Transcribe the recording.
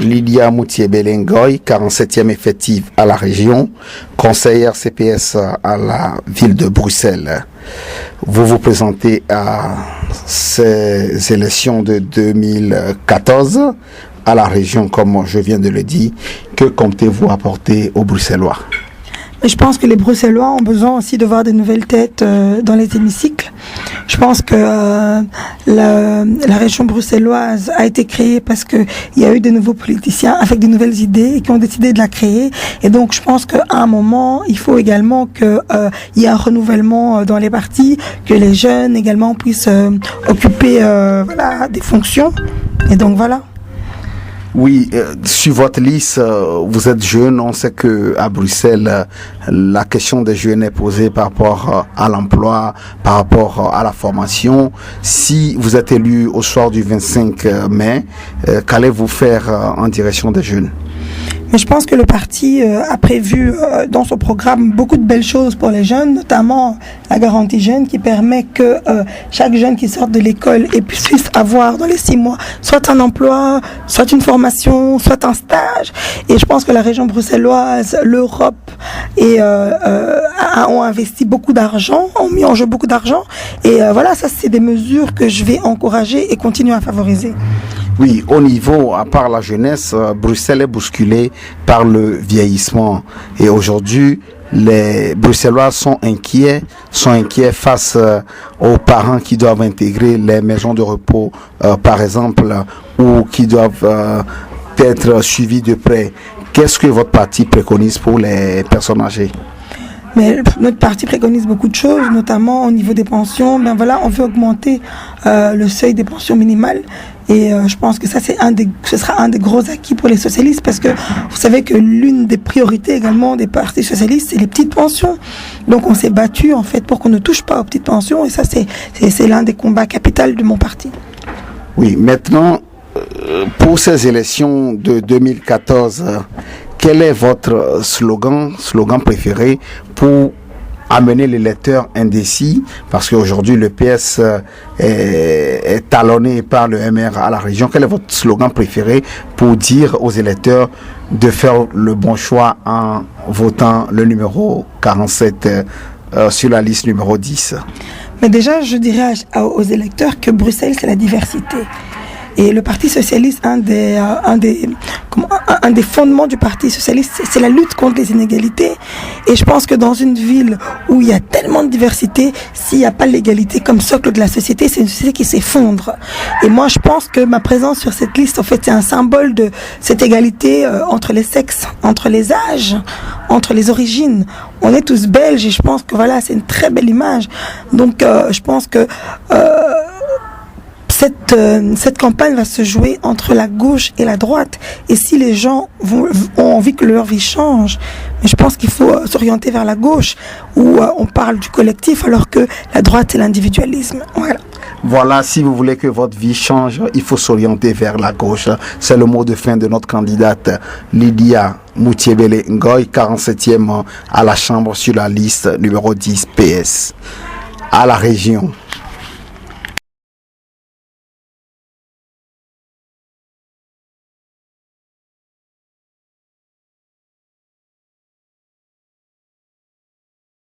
Lydia Moutié-Belengoy, 47e effective à la région, conseillère CPS à la ville de Bruxelles. Vous vous présentez à ces élections de 2014 à la région, comme je viens de le dire. Que comptez-vous apporter aux Bruxellois? Mais je pense que les Bruxellois ont besoin aussi de voir de nouvelles têtes dans les hémicycles. Je pense que la région bruxelloise a été créée parce qu'il y a eu de nouveaux politiciens avec de nouvelles idées et qui ont décidé de la créer. Et donc je pense qu'à un moment, il faut également qu'il y ait un renouvellement dans les partis, que les jeunes également puissent occuper des fonctions. Et donc voilà. Oui, sur votre liste, vous êtes jeune. On sait que à Bruxelles, la question des jeunes est posée par rapport à l'emploi, par rapport à la formation. Si vous êtes élu au soir du 25 mai, qu'allez-vous faire en direction des jeunes? Mais je pense que le parti a prévu dans son programme beaucoup de belles choses pour les jeunes, notamment la garantie jeune qui permet que chaque jeune qui sort de l'école puisse avoir dans les 6 mois soit un emploi, soit une formation, soit un stage. Et je pense que la région bruxelloise, l'Europe ont investi beaucoup d'argent, ont mis en jeu beaucoup d'argent. Et voilà, ça c'est des mesures que je vais encourager et continuer à favoriser. Oui, au niveau, à part la jeunesse, Bruxelles est bousculée par le vieillissement. Et aujourd'hui, les Bruxellois sont inquiets face aux parents qui doivent intégrer les maisons de repos, par exemple, ou qui doivent être suivis de près. Qu'est-ce que votre parti préconise pour les personnes âgées? Mais notre parti préconise beaucoup de choses, notamment au niveau des pensions. Ben voilà, on veut augmenter le seuil des pensions minimales. Et je pense que ça, ce sera un des gros acquis pour les socialistes, parce que vous savez que l'une des priorités également des partis socialistes, c'est les petites pensions. Donc on s'est battu en fait pour qu'on ne touche pas aux petites pensions, et ça c'est l'un des combats capitaux de mon parti. Oui, maintenant, pour ces élections de 2014, quel est votre slogan préféré pour amener les électeurs indécis? Parce qu'aujourd'hui, le PS est talonné par le MR à la région. Quel est votre slogan préféré pour dire aux électeurs de faire le bon choix en votant le numéro 47 sur la liste numéro 10? Mais déjà, je dirais aux électeurs que Bruxelles, c'est la diversité. Et le Parti socialiste, un des fondements du Parti socialiste, c'est la lutte contre les inégalités. Et je pense que dans une ville où il y a tellement de diversité, s'il n'y a pas l'égalité comme socle de la société, c'est une société qui s'effondre. Et moi, je pense que ma présence sur cette liste, en fait, c'est un symbole de cette égalité entre les sexes, entre les âges, entre les origines. On est tous belges et je pense que voilà, c'est une très belle image. Donc, je pense que cette campagne va se jouer entre la gauche et la droite. Et si les gens ont envie que leur vie change, mais je pense qu'il faut s'orienter vers la gauche, où on parle du collectif, alors que la droite, c'est l'individualisme. Voilà. Voilà, si vous voulez que votre vie change, il faut s'orienter vers la gauche. C'est le mot de fin de notre candidate Lydia Moutié-Belengoy, 47e à la Chambre sur la liste numéro 10 PS. À la région.